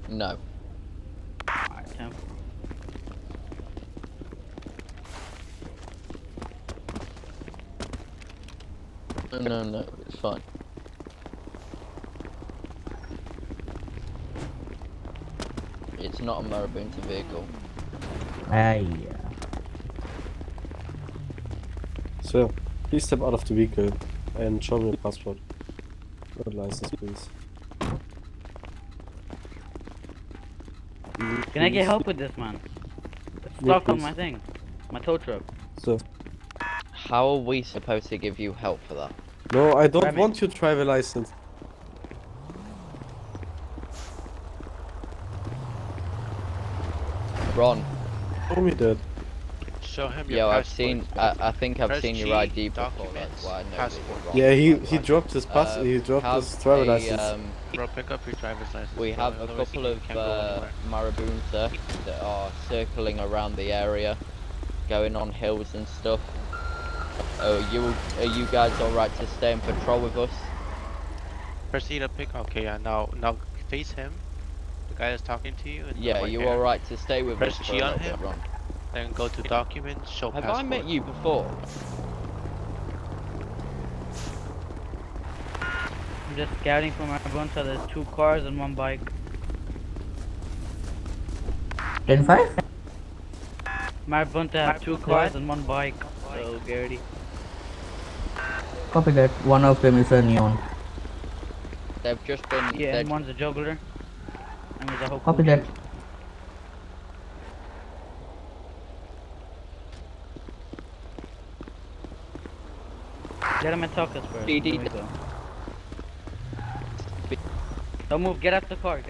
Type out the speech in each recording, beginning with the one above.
No. Alright, 10. No, it's fine. It's not a Marabunta vehicle. Aye. Sir, please step out of the vehicle and show me your passport. Not license, please. Can I get help with this, man? It's stuck on my thing. My tow truck. Sir. How are we supposed to give you help for that? No, I don't Drive it. want your driver license. Ron. Show me that. Show him your Yo, I've passport. seen. I think I've Press seen your G, ID before. documents, That's why I know passport. it's Ron. Yeah, he dropped his pass. He dropped have his driver a, license. Bro, pick up your driver's license. We bro, have a otherwise couple you of can't go anywhere. Marabunta that are circling around the area, going on hills and stuff. Are you guys alright to stay and patrol with us? Proceed to pick. Okay, yeah. Now face him. The guy that's talking to you. And Yeah, you alright to stay with Press us for G a on little him. bit, Ron? Then go to documents. Show Have passport. I met you before? I'm just scouting for my bunta. There's 2 cars and 1 bike. 10-5? My bunta have 2 cars and 1 bike. So, Garrity. Copy that. One of them is a neon. They've just been. Yeah, and one's a juggler. And there's a whole Copy that. Let him attack us first. BD. There we go. Don't move, get out the car,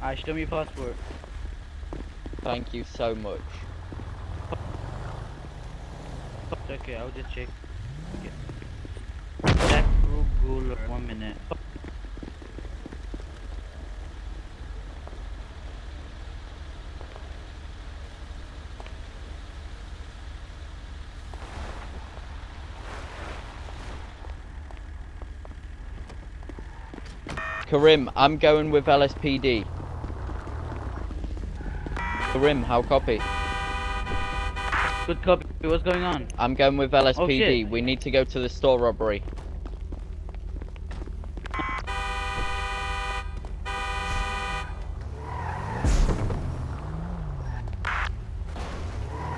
Alright, show me your passport. Thank you so much. It's okay, I'll just check. Black Google 1 minute. Karim, I'm going with LSPD. Karim, how copy? Good copy, what's going on? I'm going with LSPD. shit. We need to go to the store robbery.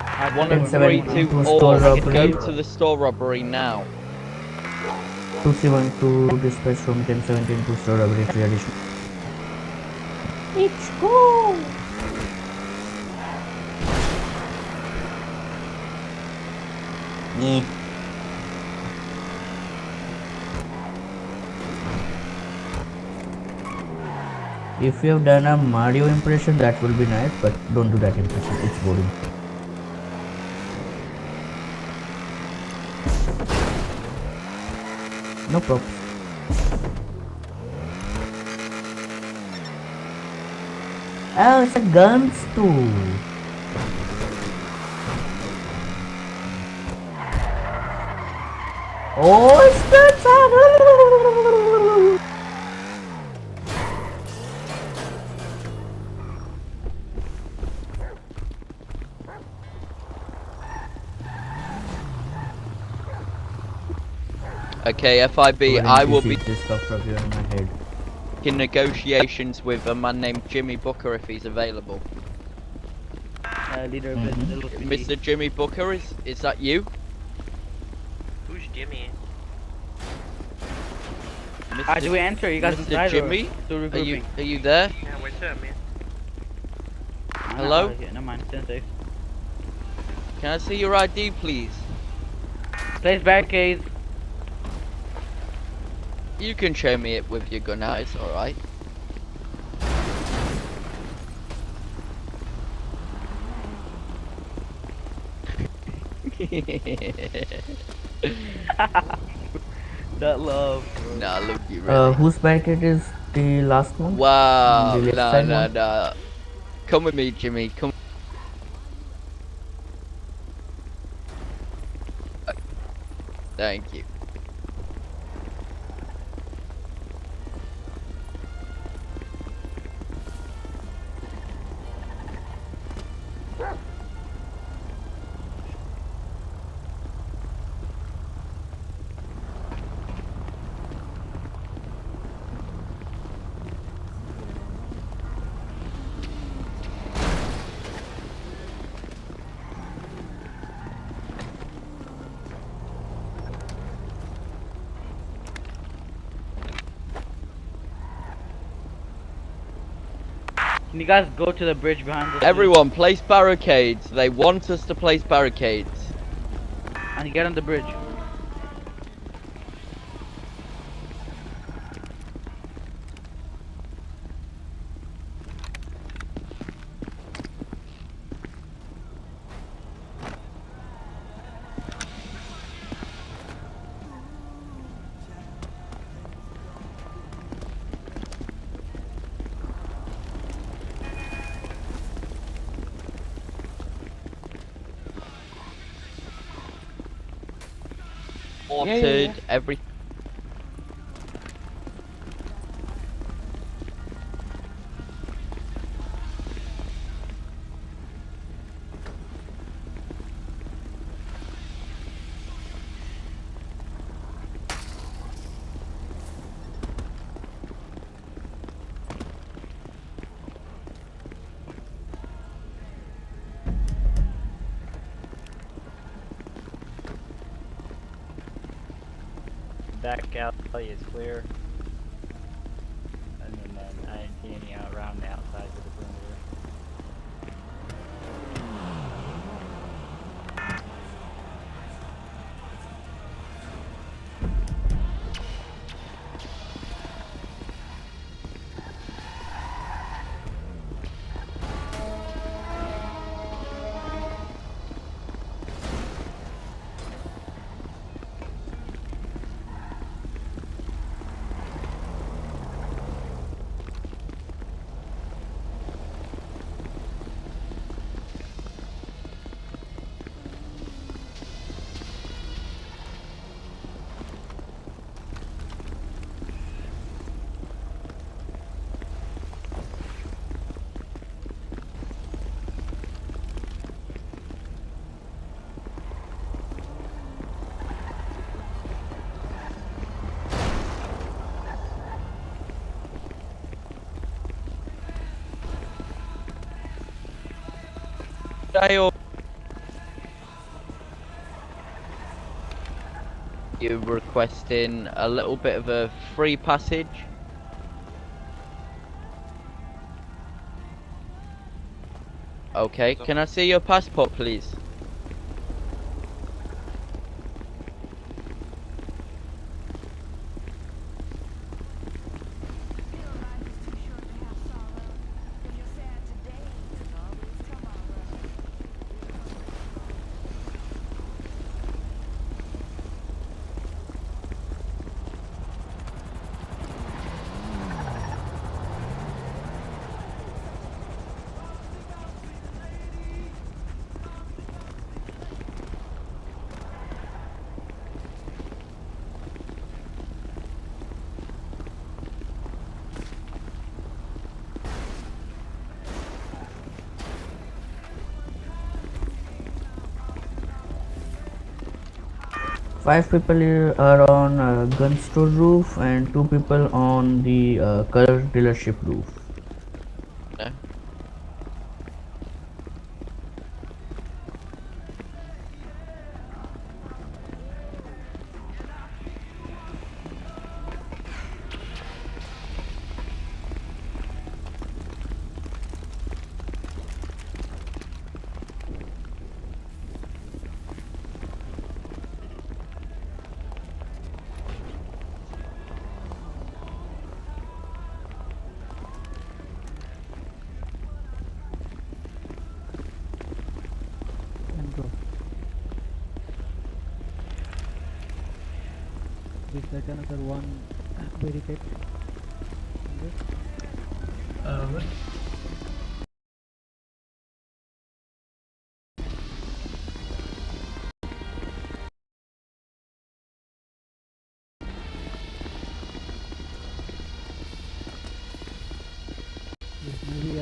I One of 3 7 to to store all. robbery. Go to the store robbery now. 272 dispatch from 1017 to store robbery addition. Let's go! Yeah. If you have done a Mario impression, that will be nice, but don't do that impression, it's boring. No problem. Oh, it's a guns too. Oh, it's guns. Okay, FIB, I will be this stuff from you in my head. in negotiations with a man named Jimmy Booker if he's available. Leader of the little Mr. Jimmy Booker, is that you? Who's Jimmy? Mr. do we enter? You guys Mr. inside Jimmy? or Are you there? Yeah, what's up, man? Hello? Never mind, stand safe. Can I see your ID, please? Place barricades. You can show me it with your gun out, it's alright. That love. Nah, look, you really. Whose barricade is the last one? Wow, The left side one? no. Come with me, Jimmy, come. Thank you. Can you guys go to the bridge behind us? please? Everyone, place barricades. They want us to place barricades. And get on the bridge. Ordered every. Back alley is clear. And then I didn't see any out around the outside of the perimeter. You're requesting a little bit of a free passage. Okay, can I see your passport, please? Five people are on gun store roof and 2 people on the car dealership roof. No? Please let another one barricade. Yes, maybe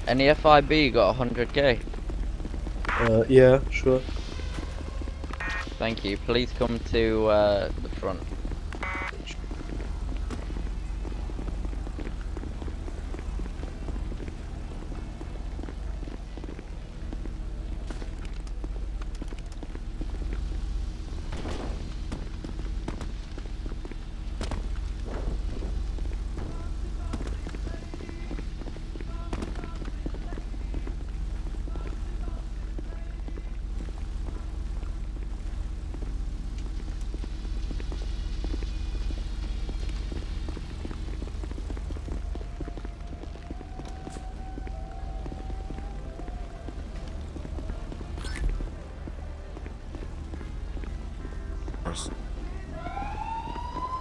Any FIB got 100k? Yeah, sure. Thank you. Please come to the front.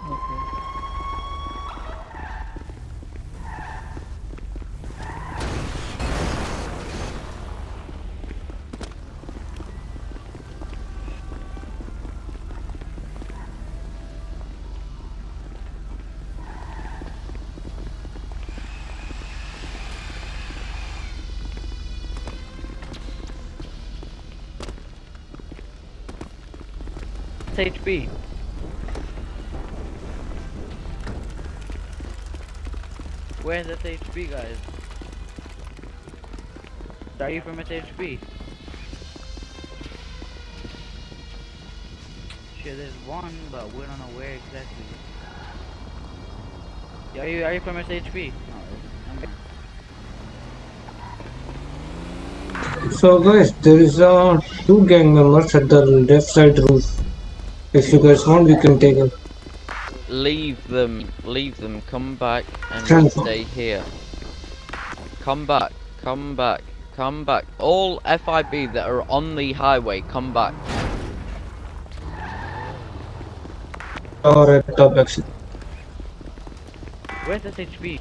Okay. SHB. Where's SHB, guys? Are you from SHB? Shit, there's one, but we don't know where exactly. Yeah, are you from SHB? No, So guys, there is two gang members at the left side roof. If you guys want, we can take them. Leave them. Leave them. Come back and Transfer. stay here. Come back. Come back. Come back. All FIB that are on the highway, come back. Or at top exit. where's SHB?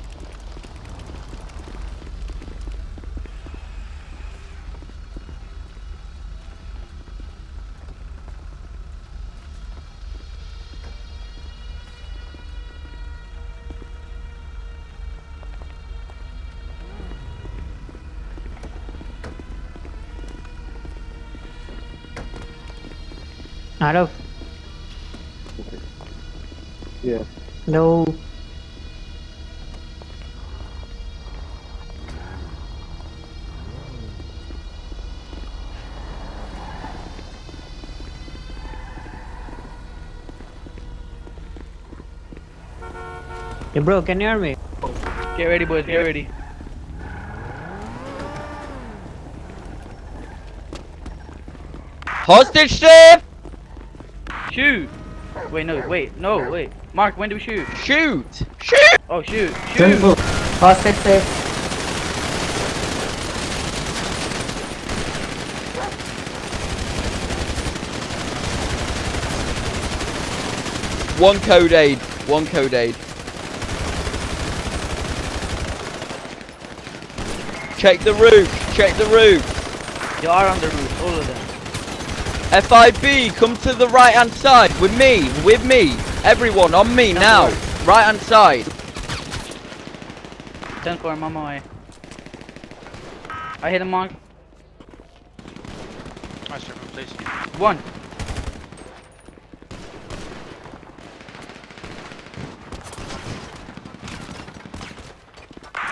Araf, Yeah. hello. Hey bro, can you hear me? Get ready, boys, get ready. Hostage safe! Shoot! Wait, no, wait. Mark, when do we shoot? Shoot! Shoot! Oh, shoot! Transfer. Hostage safe. One code aid. One code aid. Check the roof. Check the roof. You are on the roof, all of them. FIB, come to the right hand side with me. With me. Everyone on me now. Right hand side. 10-4, I'm on my way. I hit him, Mark. I should replace you. One.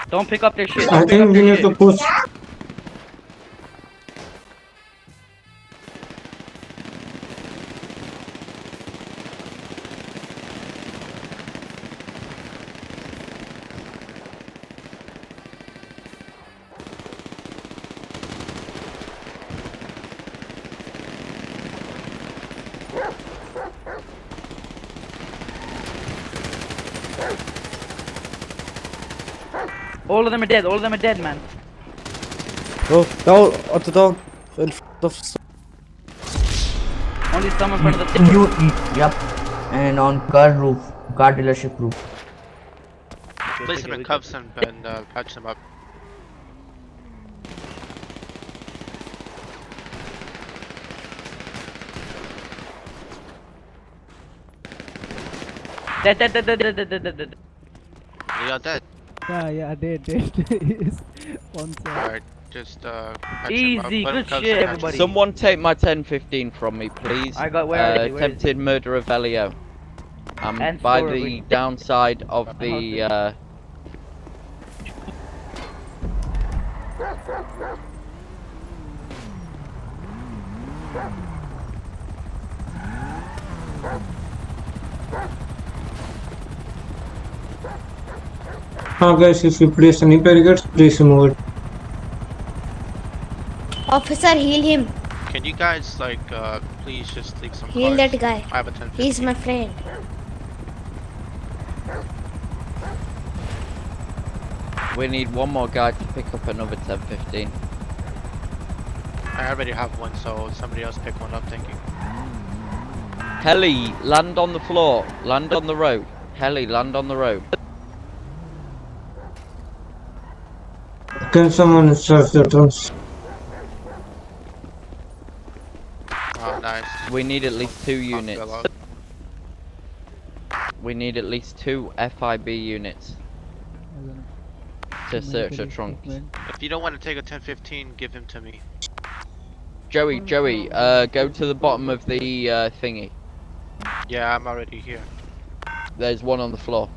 Don't pick up their shit. I Don't pick think up we their need shit. to push. All of them are dead. All of them are dead, man. Oh, down, at the down. In front of. Only someone in front of the. Yep. And on car roof, car dealership roof. Place him in cuffs and patch him up. Dead. They are dead. Yeah, dead. Yes. One sec. Alright, just catch him. Easy, Put him good close shit, to catch him. everybody. Someone take my 1015 from me, please. I got- where is he? Where is he? Attempted murder of Elio. I'm And by store the of- downside of the Guys, if you place any barricades, please remove it. Officer, heal him. Can you guys like please just leave some Heal cars? that guy. I have a 10. He's my friend. we need one more guy to pick up another 1015. I already have one, so somebody else pick one up. Thank you. Heli, land on the floor. Land on the road. Heli, land on the road. Can someone search the drums? Oh, nice. We need at least 2 Fuck, units. hello. We need at least 2 FIB units to search the trunk. If you don't want to take a 1015, give him to me. Joey, go to the bottom of the thingy. Yeah, I'm already here. There's one on the floor.